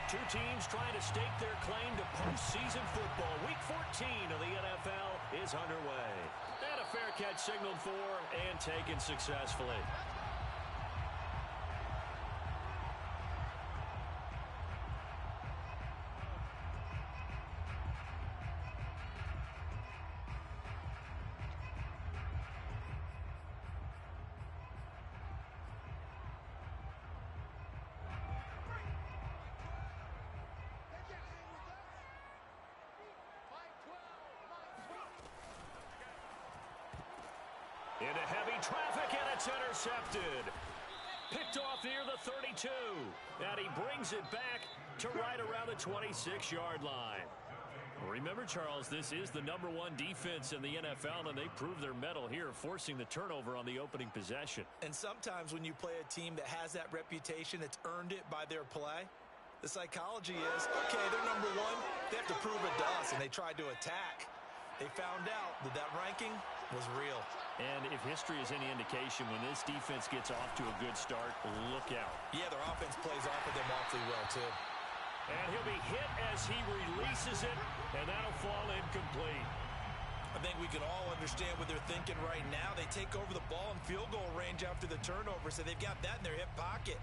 Two teams trying to stake their claim to postseason football. Week 14 of the NFL is underway. And a fair catch signaled for and taken successfully. Into heavy traffic, and it's intercepted. Picked off near the 32. And he brings it back to right around the 26-yard line. Remember, Charles, this is the #1 defense in the NFL, and they prove their mettle here, forcing the turnover on the opening possession. And sometimes when you play a team that has that reputation, it's earned it by their play. The psychology is, okay, they're #1. They have to prove it to us, and they tried to attack. They found out that that ranking was real. And if history is any indication, when this defense gets off to a good start, look out. Yeah, their offense plays off of them awfully well, too. And he'll be hit as he releases it, and that'll fall incomplete. I think we can all understand what they're thinking right now. They take over the ball in field goal range after the turnover, so they've got that in their hip pocket.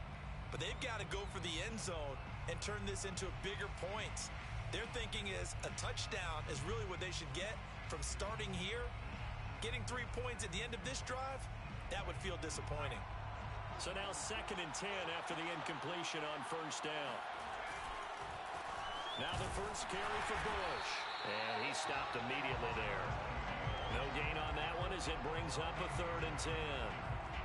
But they've got to go for the end zone and turn this into bigger points. Their thinking is a touchdown is really what they should get from starting here. Getting 3 points at the end of this drive, that would feel disappointing. So now 2nd and 10 after the incompletion on first down. Now the first carry for Bush. And he stopped immediately there. No gain on that one as it brings up a 3rd and 10.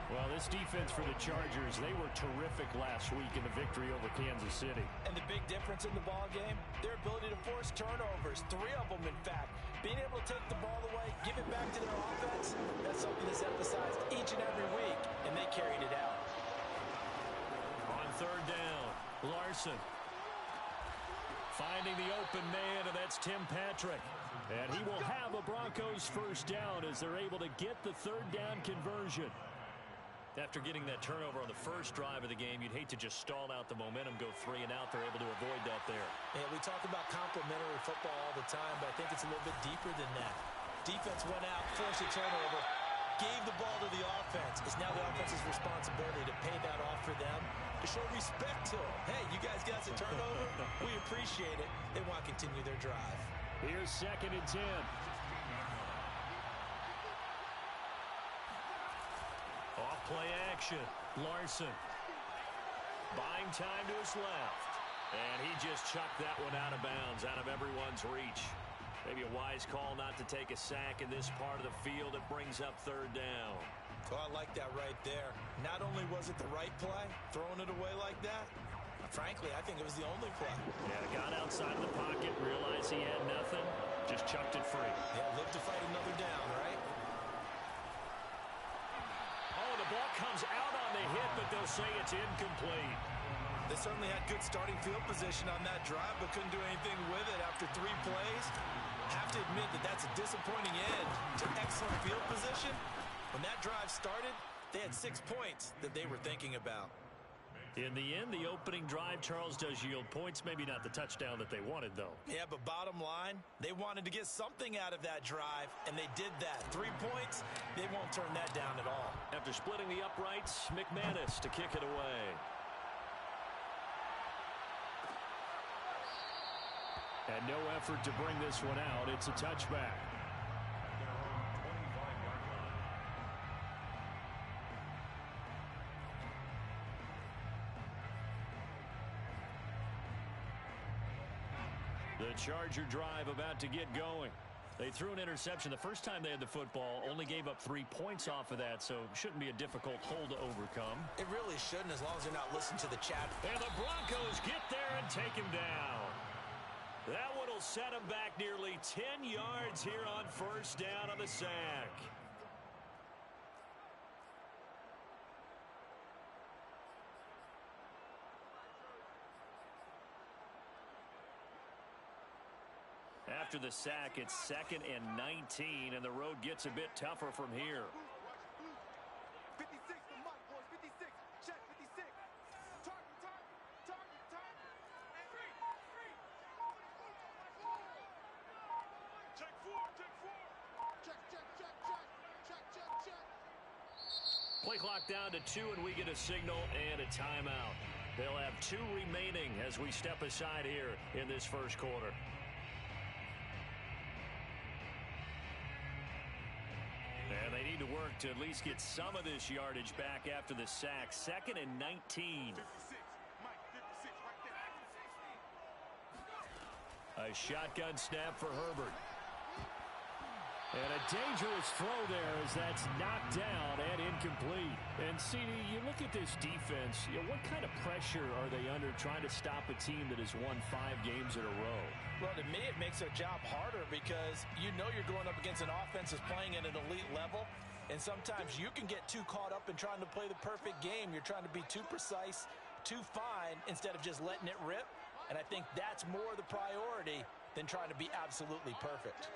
Well, this defense for the Chargers, they were terrific last week in the victory over Kansas City. And the big difference in the ball game, their ability to force turnovers, 3 of them, in fact. Being able to take the ball away, give it back to their offense, that's something that's emphasized each and every week, and they carried it out. On 3rd down, Larson finding the open man, and that's Tim Patrick. And he will have a Broncos first down as they're able to get the 3rd down conversion. After getting that turnover on the first drive of the game, you'd hate to just stall out the momentum, go 3 and out. They're able to avoid that there. Yeah, we talk about complementary football all the time, but I think it's a little bit deeper than that. Defense went out, forced a turnover, gave the ball to the offense. It's now the offense's responsibility to pay that off for them, to show respect to them. Hey, you guys got some turnover? We appreciate it. They want to continue their drive. Here's 2nd and 10. Off play action. Larson buying time to his left. And he just chucked that one out of bounds, out of everyone's reach. Maybe a wise call not to take a sack in this part of the field. It brings up 3rd down. Oh, I like that right there. Not only was it the right play, throwing it away like that, frankly, I think it was the only play. Yeah, got outside of the pocket, realized he had nothing, just chucked it free. Yeah, live to fight another down, right? Oh, the ball comes out on the hit, but they'll say it's incomplete. They certainly had good starting field position on that drive, but couldn't do anything with it after 3 plays. Have to admit that that's a disappointing end to excellent field position. When that drive started, they had 6 points that they were thinking about. In the end, the opening drive, Charles, does yield points. Maybe not the touchdown that they wanted, though. Yeah, but bottom line, they wanted to get something out of that drive, and they did that. 3 points, they won't turn that down at all. After splitting the uprights, McManus to kick it away. And no effort to bring this one out. It's a touchback. The Charger drive about to get going. They threw an interception the first time they had the football, only gave up 3 points off of that, so shouldn't be a difficult hole to overcome. It really shouldn't, as long as they're not listening to the chat. And the Broncos get there and take him down. That one will set him back nearly 10 yards here on first down on the sack. After the sack, it's 2nd and 19, and the road gets a bit tougher from here. 56 for Mike, boys. 56. Check 56. Target. Play clock down to 2, and we get a signal and a timeout. They'll have 2 remaining as we step aside here in this first quarter. And they need to work to at least get some of this yardage back after the sack. 2nd and 19. 56. Mike, 56 right there. A shotgun snap for Herbert. And a dangerous throw there as that's knocked down and incomplete. And, CD, you look at this defense, what kind of pressure are they under trying to stop a team that has won 5 games in a row? Well, to me, it makes their job harder because you know you're going up against an offense that's playing at an elite level. And sometimes you can get too caught up in trying to play the perfect game. You're trying to be too precise, too fine, instead of just letting it rip. And I think that's more the priority than trying to be absolutely perfect.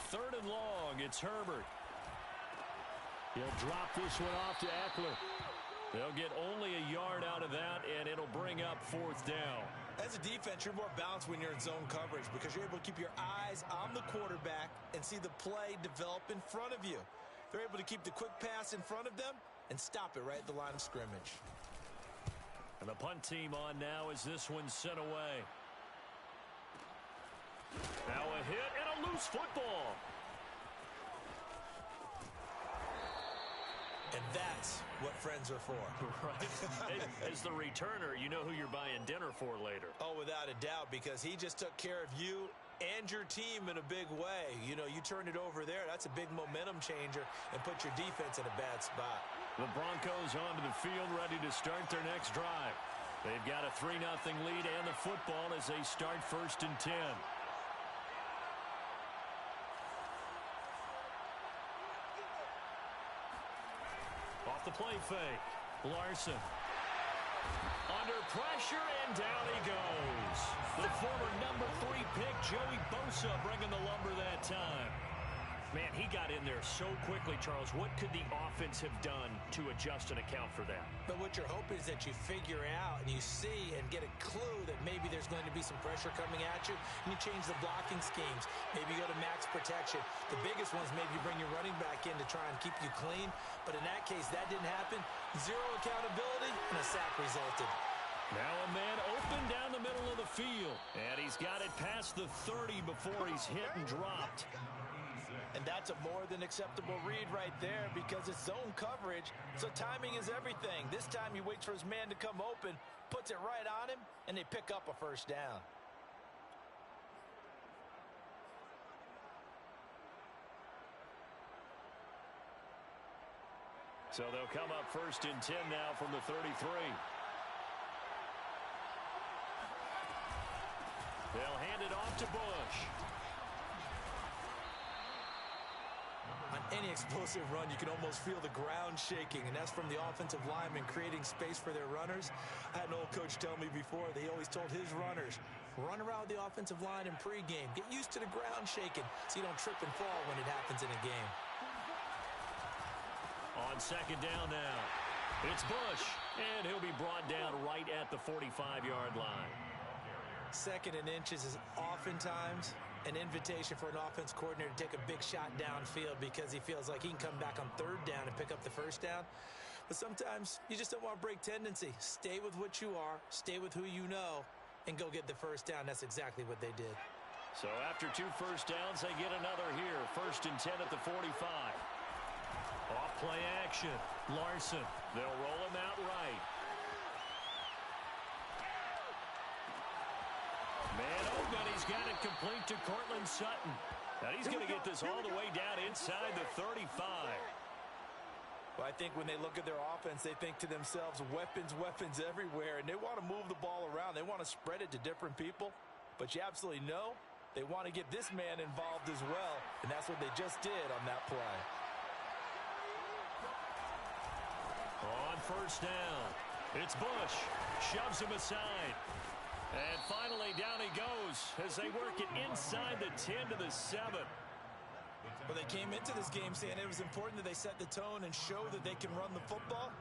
3rd and long, it's Herbert. He'll drop this one off to Eckler. They'll get only a yard out of that, and it'll bring up 4th down. As a defense, you're more balanced when you're in zone coverage because you're able to keep your eyes on the quarterback and see the play develop in front of you. They're able to keep the quick pass in front of them and stop it right at the line of scrimmage. And the punt team on now as this one's sent away. Now a hit and a loose football. And that's what friends are for. Right. As the returner, you know who you're buying dinner for later. Oh, without a doubt, because he just took care of you and your team in a big way. You know, you turn it over there. That's a big momentum changer and put your defense in a bad spot. The Broncos onto the field ready to start their next drive. They've got a 3-0 lead and the football as they start 1st and 10. Off the play fake. Larson. Under pressure, and down he goes. The former number 3 pick, Joey Bosa, bringing the lumber that time. Man, he got in there so quickly, Charles. What could the offense have done to adjust and account for that? But what you're hoping is that you figure out and you see and get a clue that maybe there's going to be some pressure coming at you, and you change the blocking schemes. Maybe you go to max protection. The biggest ones, maybe you bring your running back in to try and keep you clean. But in that case, that didn't happen. 0 accountability, and a sack resulted. Now a man open down the middle of the field. And he's got it past the 30 before he's hit and dropped. And that's a more than acceptable read right there because it's zone coverage, so timing is everything. This time he waits for his man to come open, puts it right on him, and they pick up a 1st down. So they'll come up 1st and 10 now from the 33. They'll hand it off to Bush. On any explosive run, you can almost feel the ground shaking, and that's from the offensive linemen creating space for their runners. I had an old coach tell me before, they always told his runners, run around the offensive line in pregame. Get used to the ground shaking so you don't trip and fall when it happens in a game. On 2nd down now, it's Bush, and he'll be brought down right at the 45-yard line. 2nd and inches is oftentimes an invitation for an offense coordinator to take a big shot downfield because he feels like he can come back on 3rd down and pick up the 1st down. But sometimes you just don't want to break tendency. Stay with what you are, stay with who you know, and go get the 1st down. That's exactly what they did. So after 2 first downs, they get another here. 1st and 10 at the 45. Off play action. Larson. They'll roll him out right. Man open, he's got it complete to Cortland Sutton. Now he's going to get this all the way down inside the 35. Well, I think when they look at their offense, they think to themselves, weapons, weapons everywhere, and they want to move the ball around. They want to spread it to different people, but you absolutely know they want to get this man involved as well, and that's what they just did on that play. On 1st down, it's Bush. Shoves him aside. And finally, down he goes as they work it inside the 10 to the 7. Well, they came into this game saying it was important that they set the tone and show that they can run the football.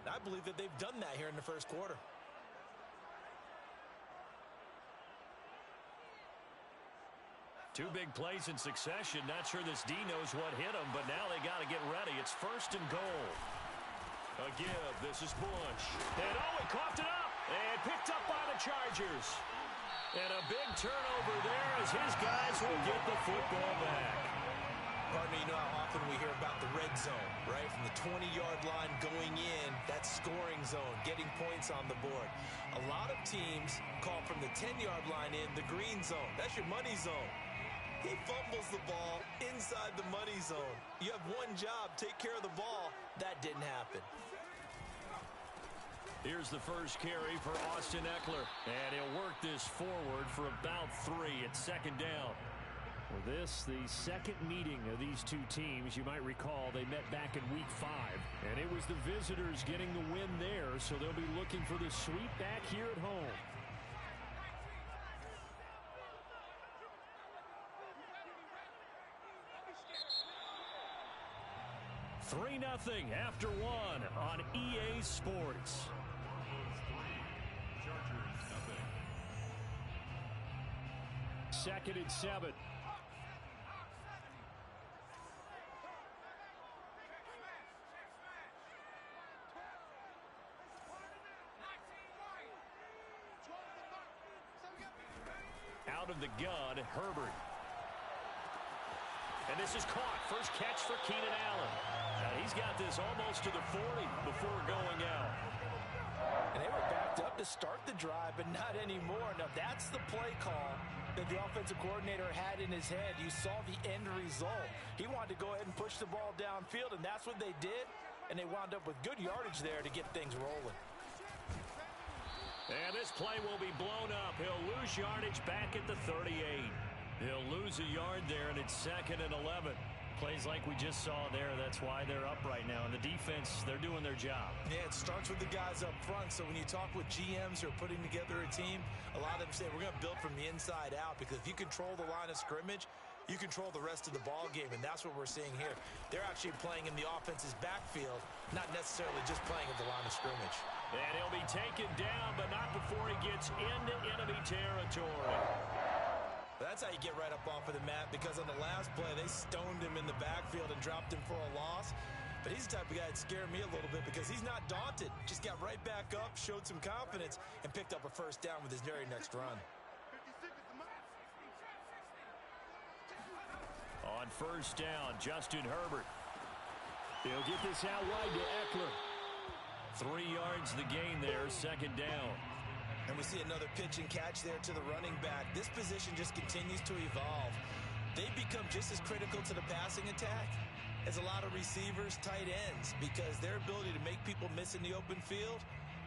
And I believe that they've done that here in the 1st quarter. Two big plays in succession. Not sure this D knows what hit him, but now they got to get ready. It's 1st and goal. A give. This is Bush. And he coughed it up. And picked up by the Chargers. And a big turnover there as his guys will get the football back. Partner, you know how often we hear about the red zone, right? From the 20-yard line going in, that's scoring zone, getting points on the board. A lot of teams call from the 10-yard line in the green zone. That's your money zone. He fumbles the ball inside the money zone. You have one job, take care of the ball. That didn't happen. Here's the first carry for Austin Eckler. And he'll work this forward for about 3 at 2nd down. For this, the second meeting of these two teams, you might recall they met back in Week 5. And it was the visitors getting the win there, so they'll be looking for the sweep back here at home. 3-0 after 1 on EA Sports. Second and 7. Out of the gun, Herbert. And this is caught. First catch for Keenan Allen. He's got this almost to the 40 before going out. And they were backed up to start the drive, but not anymore. Now, that's the play call that the offensive coordinator had in his head. You saw the end result. He wanted to go ahead and push the ball downfield, and that's what they did. And they wound up with good yardage there to get things rolling. And this play will be blown up. He'll lose yardage back at the 38. He'll lose a yard there, and it's 2nd and 11. Plays like we just saw there, that's why they're up right now. And the defense, they're doing their job. Yeah, it starts with the guys up front. So when you talk with GMs who are putting together a team, a lot of them say we're going to build from the inside out, because if you control the line of scrimmage, you control the rest of the ball game, and that's what we're seeing here. They're actually playing in the offense's backfield, not necessarily just playing at the line of scrimmage. And he'll be taken down, but not before he gets into enemy territory. That's how you get right up off of the mat, because on the last play, they stoned him in the backfield and dropped him for a loss. But he's the type of guy that scared me a little bit, because he's not daunted. Just got right back up, showed some confidence, and picked up a first down with his very next run. On first down, Justin Herbert. He'll get this out wide to Eckler. 3 yards the gain there, 2nd down. And we see another pitch and catch there to the running back. This position just continues to evolve. They become just as critical to the passing attack as a lot of receivers, tight ends, because their ability to make people miss in the open field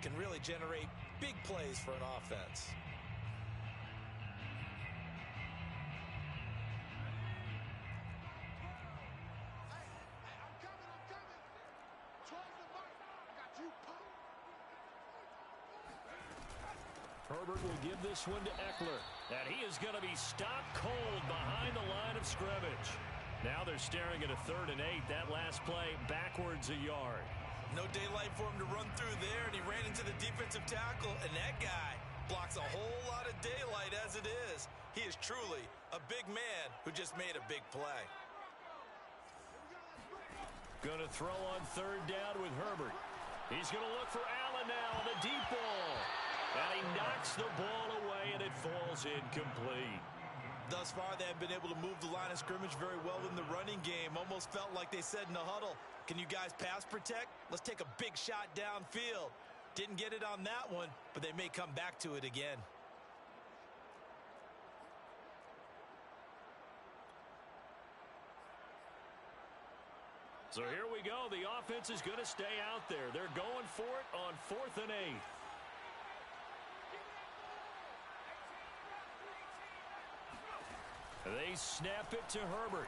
can really generate big plays for an offense. Herbert will give this one to Eckler. And he is going to be stopped cold behind the line of scrimmage. Now they're staring at a 3rd and 8. That last play backwards a yard. No daylight for him to run through there, and he ran into the defensive tackle, and that guy blocks a whole lot of daylight as it is. He is truly a big man who just made a big play. Going to throw on 3rd down with Herbert. He's going to look for Allen now on the deep ball. And he knocks the ball away, and it falls incomplete. Thus far, they have been able to move the line of scrimmage very well in the running game. Almost felt like they said in the huddle, can you guys pass protect? Let's take a big shot downfield. Didn't get it on that one, but they may come back to it again. So here we go. The offense is going to stay out there. They're going for it on 4th and 8. They snap it to Herbert.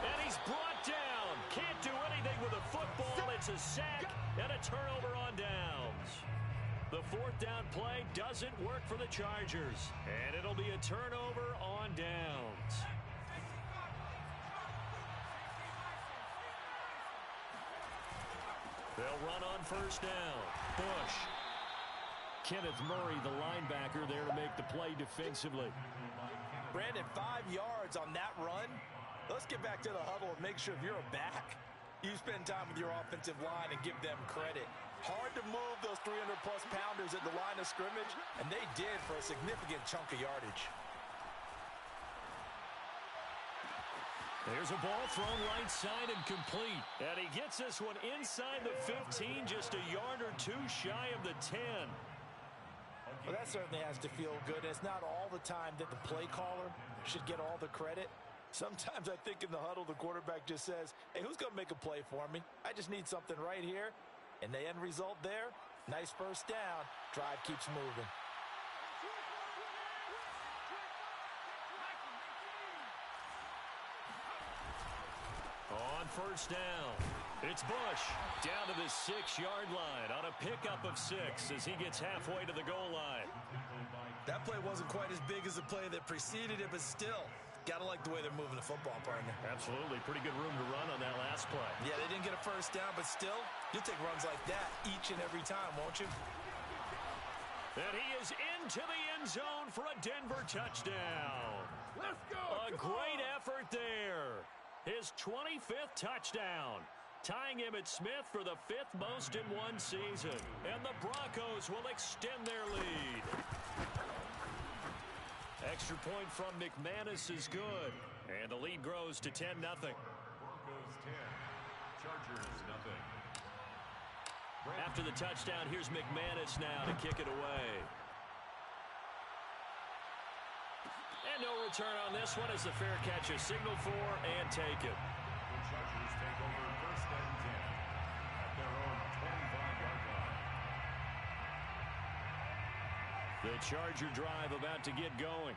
And he's brought down. Can't do anything with a football. It's a sack and a turnover on downs. The 4th down play doesn't work for the Chargers. And it'll be a turnover on downs. They'll run on first down. Bush. Kenneth Murray, the linebacker, there to make the play defensively. Brandon, 5 yards on that run. Let's get back to the huddle and make sure if you're a back, you spend time with your offensive line and give them credit. Hard to move those 300-plus pounders at the line of scrimmage, and they did for a significant chunk of yardage. There's a ball thrown right side and complete. And he gets this one inside the 15, just a yard or two shy of the 10. Well, that certainly has to feel good. It's not all the time that the play caller should get all the credit. Sometimes I think in the huddle, the quarterback just says, hey, who's going to make a play for me? I just need something right here. And the end result there, nice first down. Drive keeps moving. On first down, it's Bush down to the 6-yard line on a pickup of 6 as he gets halfway to the goal line. That play wasn't quite as big as the play that preceded it, but still, got to like the way they're moving the football, partner. Absolutely. Pretty good room to run on that last play. Yeah, they didn't get a first down, but still, you'll take runs like that each and every time, won't you? And he is into the end zone for a Denver touchdown. Let's go. A great effort there. His 25th touchdown, tying him at Smith for the 5th most in one season. And the Broncos will extend their lead. Extra point from McManus is good. And the lead grows to 10-0. Broncos 10, Chargers nothing. After the touchdown, here's McManus now to kick it away. And no return on this one as the fair catch is signaled for and taken. The Chargers take over first and 10 at their own 25-yard line. The Charger drive about to get going.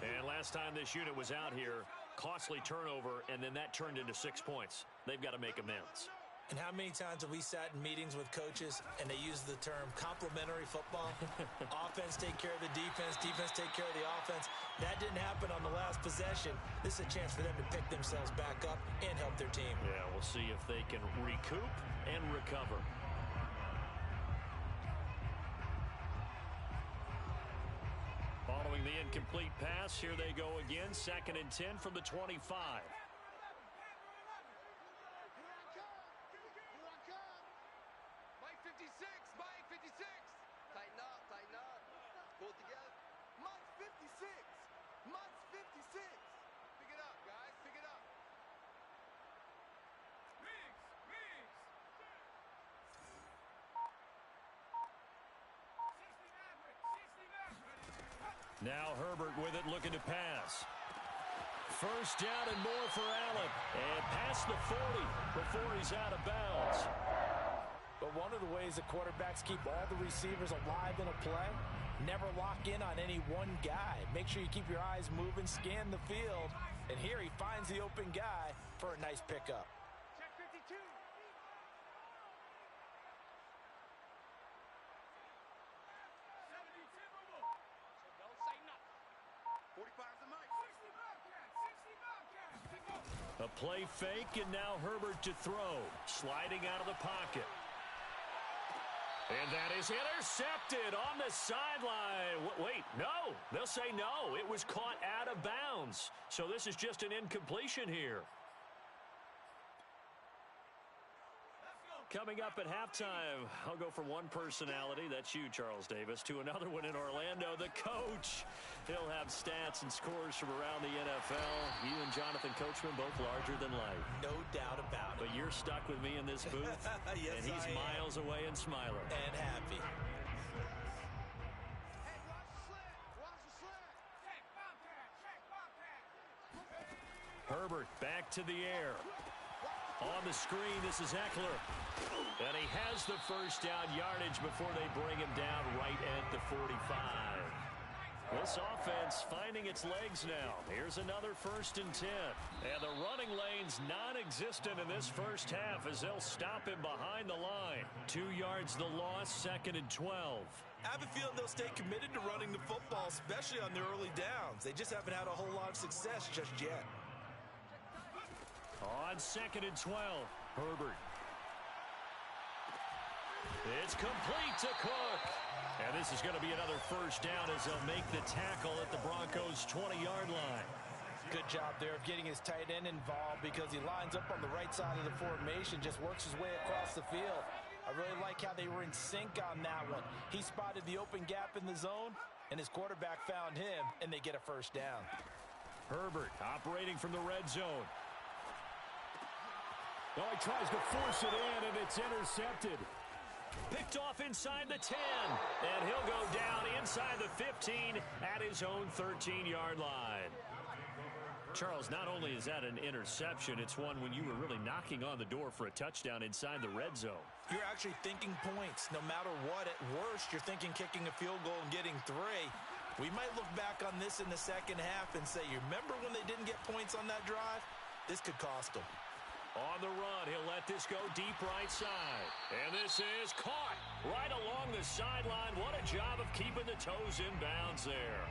And last time this unit was out here, costly turnover, and then that turned into 6 points. They've got to make amends. And how many times have we sat in meetings with coaches and they use the term complementary football? Offense take care of the defense, defense take care of the offense. That didn't happen on the last possession. This is a chance for them to pick themselves back up and help their team. Yeah, we'll see if they can recoup and recover. Following the incomplete pass, here they go again. 2nd and 10 from the 25. Mike 56, Mike 56. Tighten up, tighten up. Pull it together. Mike 56. Mike 56. Pick it up, guys. Pick it up. Mix. Now Herbert with it, looking to pass. First down and more for Allen. And past the 40 before he's out of bounds. But one of the ways that quarterbacks keep all the receivers alive in a play, never lock in on any one guy. Make sure you keep your eyes moving, scan the field. And here he finds the open guy for a nice pickup. Check 52. 45's the Mike. 60 Bobcats. A play fake, and now Herbert to throw. Sliding out of the pocket. And that is intercepted on the sideline. Wait, no. They'll say no. It was caught out of bounds. So this is just an incompletion here. Coming up at halftime, I'll go from one personality, that's you, Charles Davis, to another one in Orlando, the coach. He'll have stats and scores from around the NFL. You and Jonathan Coachman both larger than life. No doubt about it. But you're stuck with me in this booth, Yes, and he's miles away and smiling. And happy. Hey, watch the slant. Watch the slant. Check Bobcat. Check Bobcat. Herbert back to the air. On the screen, this is Eckler. And he has the first down yardage before they bring him down right at the 45. This offense finding its legs now. Here's another 1st and 10. And the running lane's non-existent in this first half as they'll stop him behind the line. 2 yards the loss, 2nd and 12. I have a feeling they'll stay committed to running the football, especially on the early downs. They just haven't had a whole lot of success just yet. On 2nd and 12, Herbert. It's complete to Cook. And this is going to be another first down as they'll make the tackle at the Broncos' 20-yard line. Good job there of getting his tight end involved because he lines up on the right side of the formation, just works his way across the field. I really like how they were in sync on that one. He spotted the open gap in the zone, and his quarterback found him, and they get a first down. Herbert operating from the red zone. Oh, he tries to force it in, and it's intercepted. Picked off inside the 10, and he'll go down inside the 15 at his own 13-yard line. Charles, not only is that an interception, it's one when you were really knocking on the door for a touchdown inside the red zone. You're actually thinking points. No matter what, at worst, you're thinking kicking a field goal and getting 3. We might look back on this in the second half and say, you remember when they didn't get points on that drive? This could cost them. On the run, he'll let this go deep right side. And this is caught right along the sideline. What a job of keeping the toes in bounds there.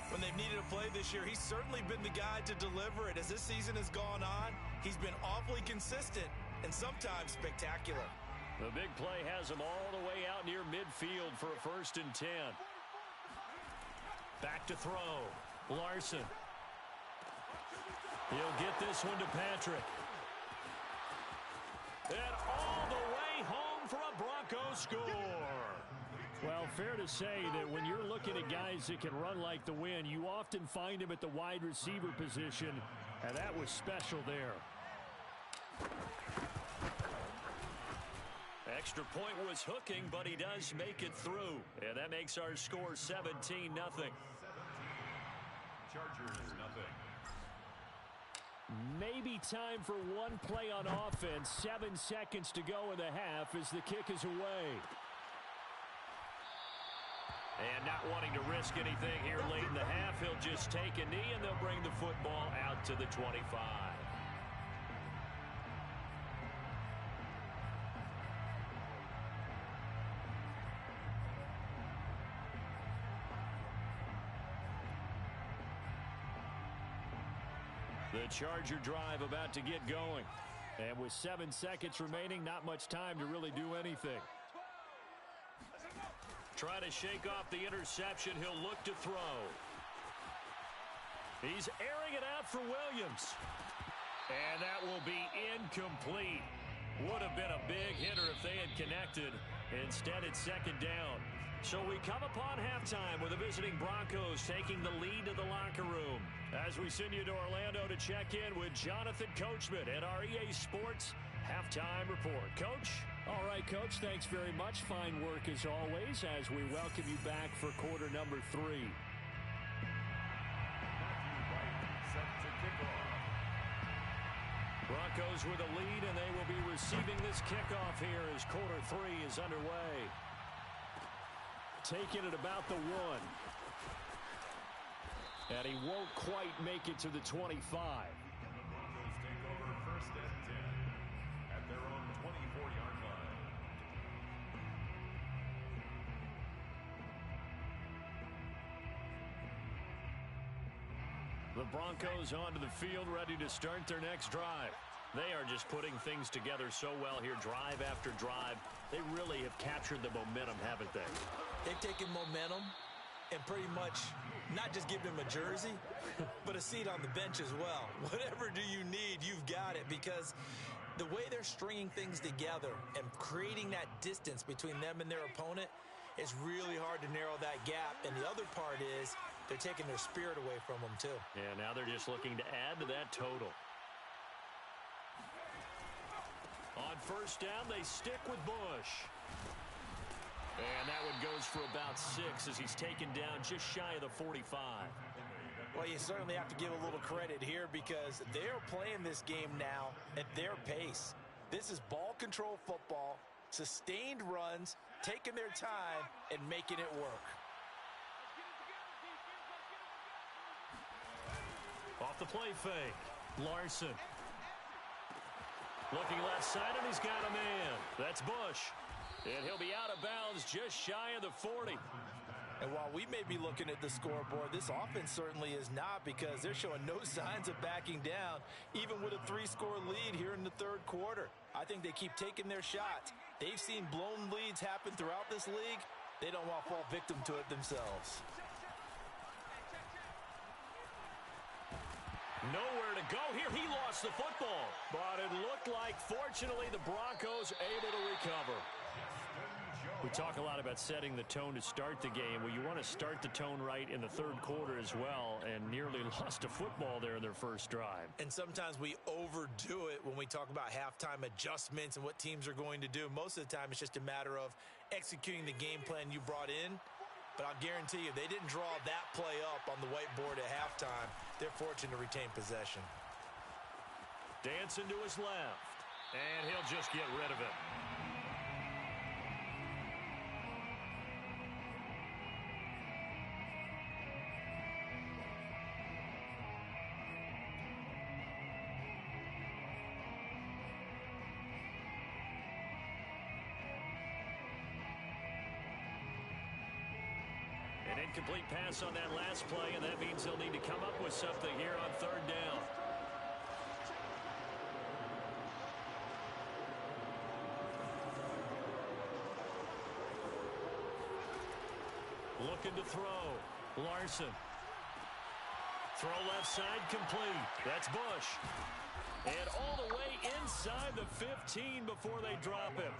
When they've needed a play this year, he's certainly been the guy to deliver it. As this season has gone on, he's been awfully consistent and sometimes spectacular. The big play has him all the way out near midfield for a 1st and 10. Back to throw. Larson. He'll get this one to Patrick. And all the way home for a Broncos score. Well, fair to say that when you're looking at guys that can run like the wind, you often find him at the wide receiver position, and that was special there. Extra point was hooking, but he does make it through, and that makes our score 17-0. Chargers, nothing. Maybe time for one play on offense. 7 seconds to go in the half as the kick is away. And not wanting to risk anything here late in the half, he'll just take a knee and they'll bring the football out to the 25. The Charger drive about to get going. And with 7 seconds remaining, not much time to really do anything. Trying to shake off the interception. He'll look to throw. He's airing it out for Williams. And that will be incomplete. Would have been a big hitter if they had connected. Instead, it's 2nd down. So we come upon halftime with the visiting Broncos taking the lead to the locker room. As we send you to Orlando to check in with Jonathan Coachman at our EA Sports Halftime Report. Coach? All right, Coach, thanks very much. Fine work as always as we welcome you back for quarter number 3. Matthew Wright set to kick off. Broncos with a lead, and they will be receiving this kickoff here as quarter 3 is underway. Taking it about the 1. And he won't quite make it to the 25. The Broncos take over 1st and 10 at their own 24-yard line. The Broncos onto the field, ready to start their next drive. They are just putting things together so well here, drive after drive. They really have captured the momentum, haven't they? They've taken momentum and pretty much not just give him a jersey, but a seat on the bench as well. Whatever do you need, you've got it, because the way they're stringing things together and creating that distance between them and their opponent is really hard to narrow that gap. And the other part is they're taking their spirit away from them too. Yeah, now they're just looking to add to that total. On 1st down, they stick with Bush. And that one goes for about 6 as he's taken down just shy of the 45. Well, you certainly have to give a little credit here because they're playing this game now at their pace. This is ball control football, sustained runs, taking their time, and making it work. Off the play fake, Larson. Looking left side, and he's got a man. That's Bush. And he'll be out of bounds just shy of the 40. And while we may be looking at the scoreboard, this offense certainly is not, because they're showing no signs of backing down, even with a 3-score lead here in the third quarter. I think they keep taking their shots. They've seen blown leads happen throughout this league. They don't want to fall victim to it themselves. Nowhere to go here. He lost the football. But it looked like, fortunately, the Broncos able to recover. We talk a lot about setting the tone to start the game. Well, you want to start the tone right in the third quarter as well, and nearly lost a football there in their first drive. And sometimes we overdo it when we talk about halftime adjustments and what teams are going to do. Most of the time, it's just a matter of executing the game plan you brought in. But I'll guarantee you, they didn't draw that play up on the whiteboard at halftime. They're fortunate to retain possession. Dancing to his left, and he'll just get rid of it. An incomplete pass on that last play, and that means they'll need to come up with something here on third down. Looking to throw. Larson. Throw left side complete. That's Bush. And all the way inside the 15 before they drop him.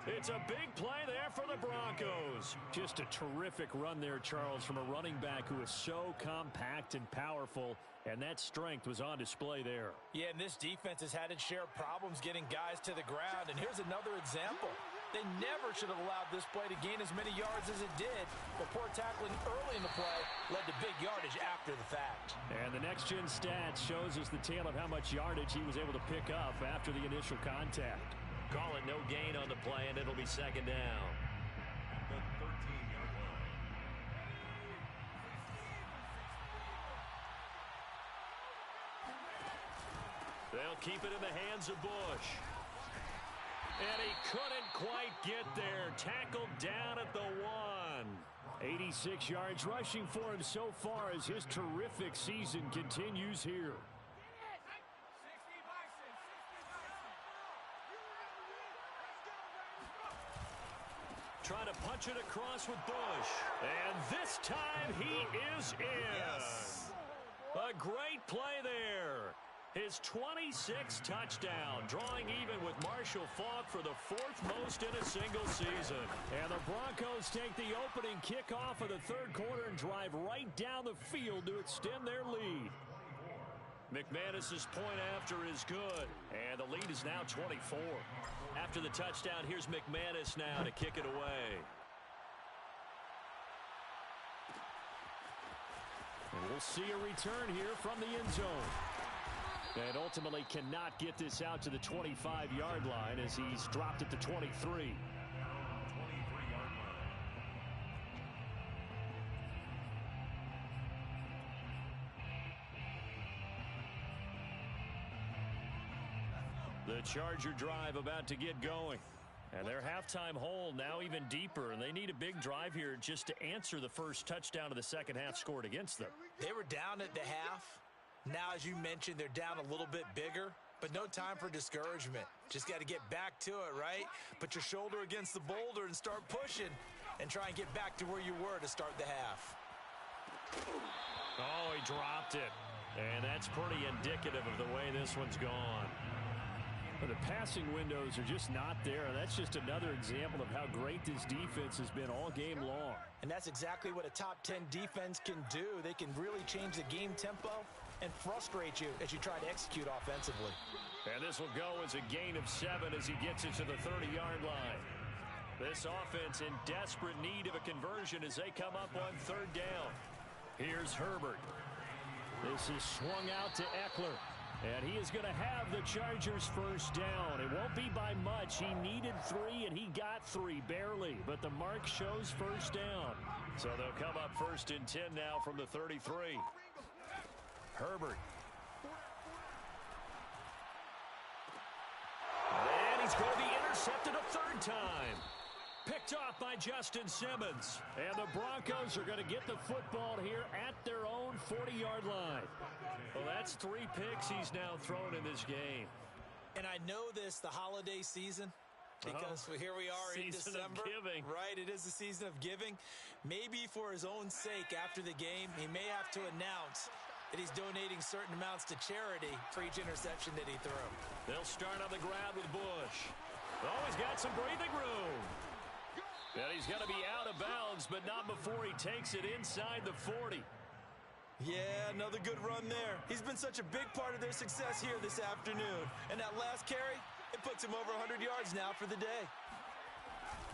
It's a big play there for the Broncos. Just a terrific run there, Charles, from a running back who is so compact and powerful, and that strength was on display there. Yeah, and this defense has had its share of problems getting guys to the ground, and here's another example. They never should have allowed this play to gain as many yards as it did, but poor tackling early in the play led to big yardage after the fact. And the next-gen stats shows us the tale of how much yardage he was able to pick up after the initial contact. Call it no gain on the play, and it'll be second down. The 13-yard line. They'll keep it in the hands of Bush. And he couldn't quite get there. Tackled down at the 1. 86 yards rushing for him so far as his terrific season continues here. Trying to punch it across with Bush. And this time he is in. Yes. A great play there. His 26th touchdown, drawing even with Marshall Faulk for the 4th most in a single season. And the Broncos take the opening kickoff of the third quarter and drive right down the field to extend their lead. McManus's point after is good, and the lead is now 24. After the touchdown, here's McManus now to kick it away. And we'll see a return here from the end zone. And ultimately cannot get this out to the 25-yard line as he's dropped it to 23. The Charger drive about to get going. And their halftime hole now even deeper, and they need a big drive here just to answer the first touchdown of the second half scored against them. They were down at the half. Now, as you mentioned, they're down a little bit bigger, but no time for discouragement. Just got to get back to it, right? Put your shoulder against the boulder and start pushing and try and get back to where you were to start the half. Oh, he dropped it. And that's pretty indicative of the way this one's gone. But the passing windows are just not there, and that's just another example of how great this defense has been all game long. And that's exactly what a top 10 defense can do. They can really change the game tempo and frustrate you as you try to execute offensively. And this will go as a gain of 7 as he gets it to the 30-yard line. This offense in desperate need of a conversion as they come up on third down. Here's Herbert. This is swung out to Eckler. And he is going to have the Chargers first down. It won't be by much. He needed 3, and he got 3, barely. But the mark shows first down. So they'll come up first and 10 now from the 33. Herbert. And he's going to be intercepted a third time. Picked off by Justin Simmons. And the Broncos are going to get the football here at their own 40-yard line. Well, that's 3 picks he's now thrown in this game. And I know this, the holiday season, because here we are in December. Giving. Right, it is the season of giving. Maybe for his own sake after the game, he may have to announce that he's donating certain amounts to charity for each interception that he threw. They'll start on the ground with Bush. Oh, he's got some breathing room. And he's going to be out of bounds, but not before he takes it inside the 40. Yeah, another good run there. He's been such a big part of their success here this afternoon. And that last carry, it puts him over 100 yards now for the day.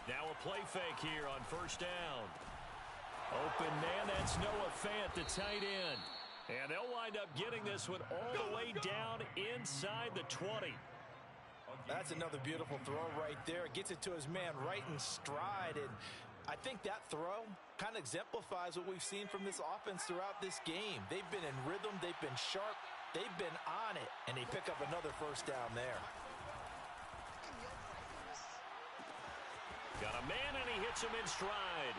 Now a play fake here on first down. Open man, that's Noah Fant, the tight end. And they'll wind up getting this one all the way down inside the 20. That's another beautiful throw right there. It gets it to his man right in stride. And I think that throw kind of exemplifies what we've seen from this offense throughout this game. They've been in rhythm. They've been sharp. They've been on it. And they pick up another first down there. Got a man, and he hits him in stride.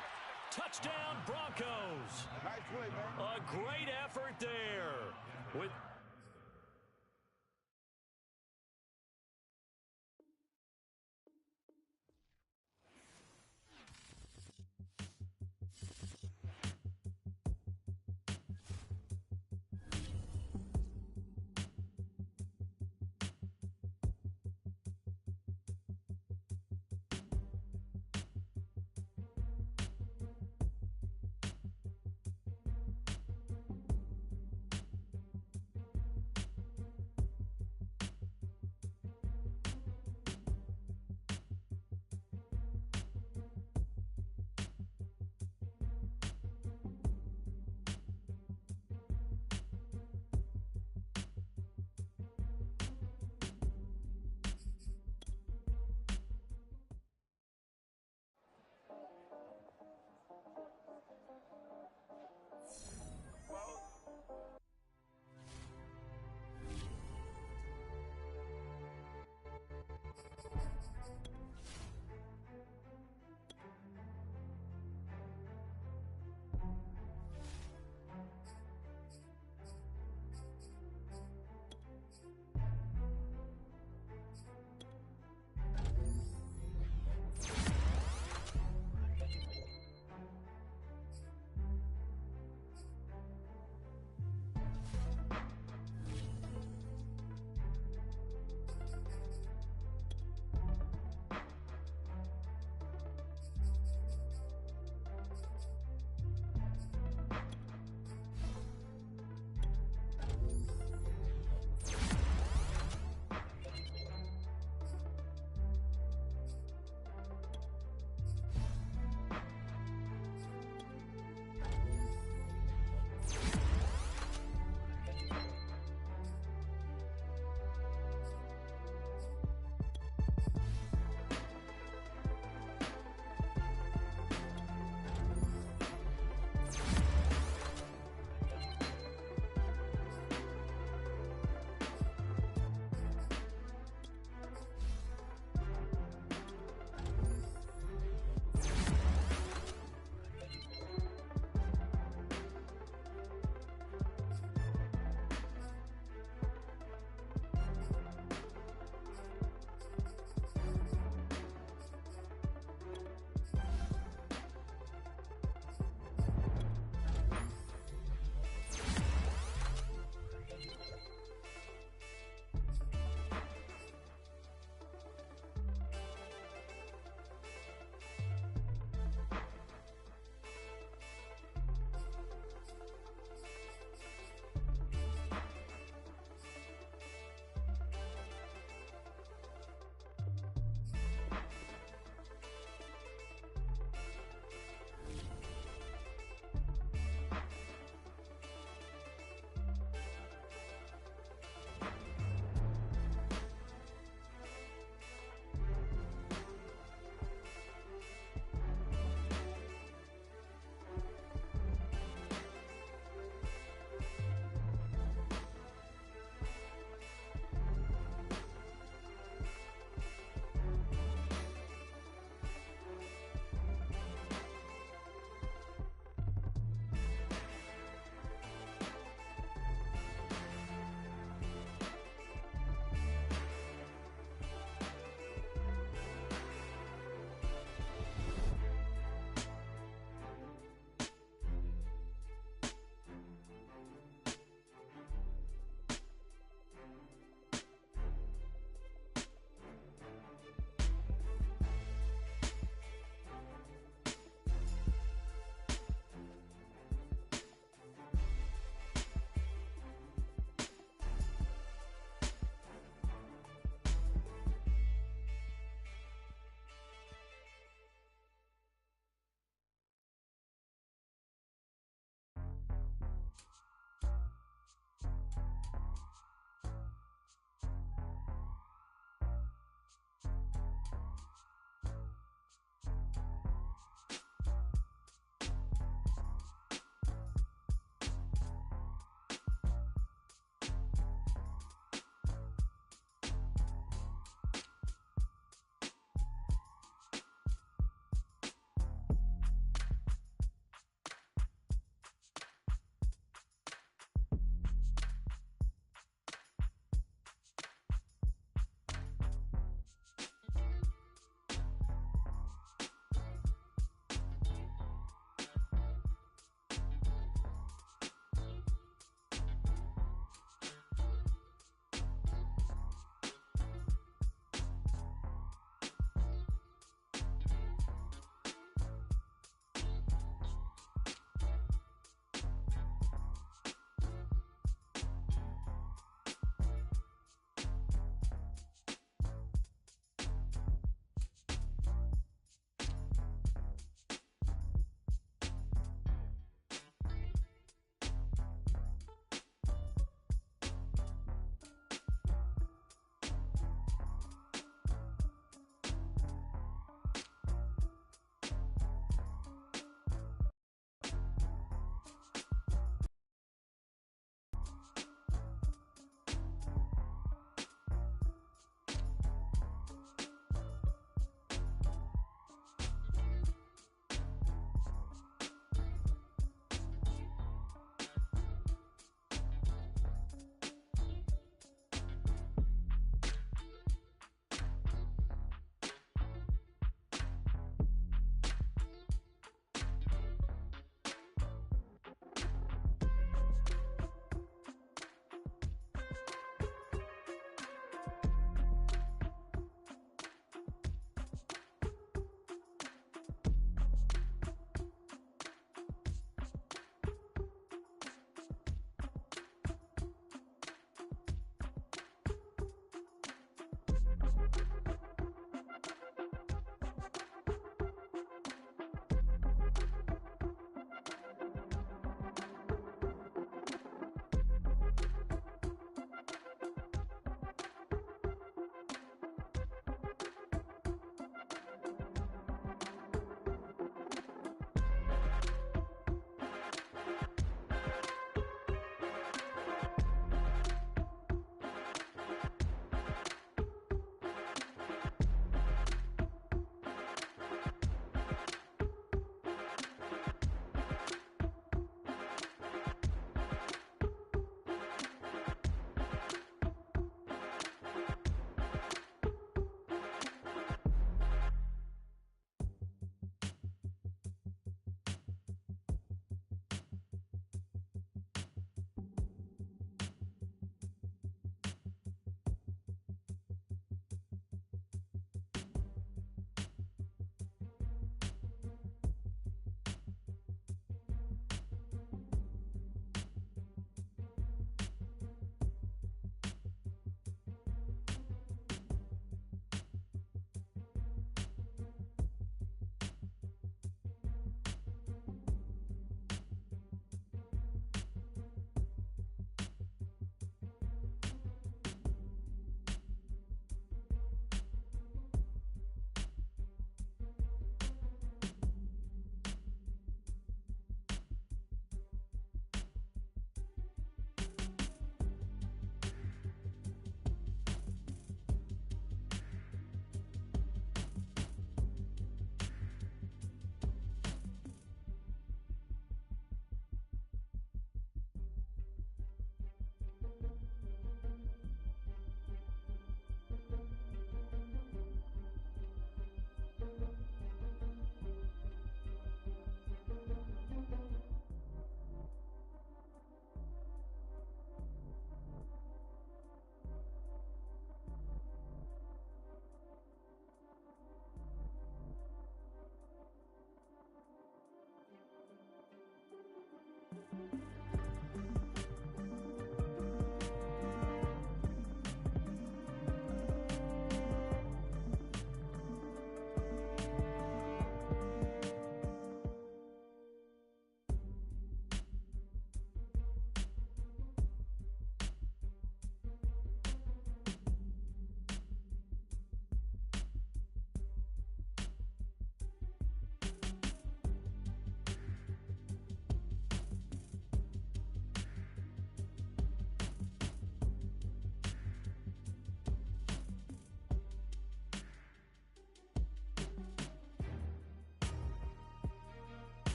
Touchdown, Broncos. Nice play, man. A great effort there with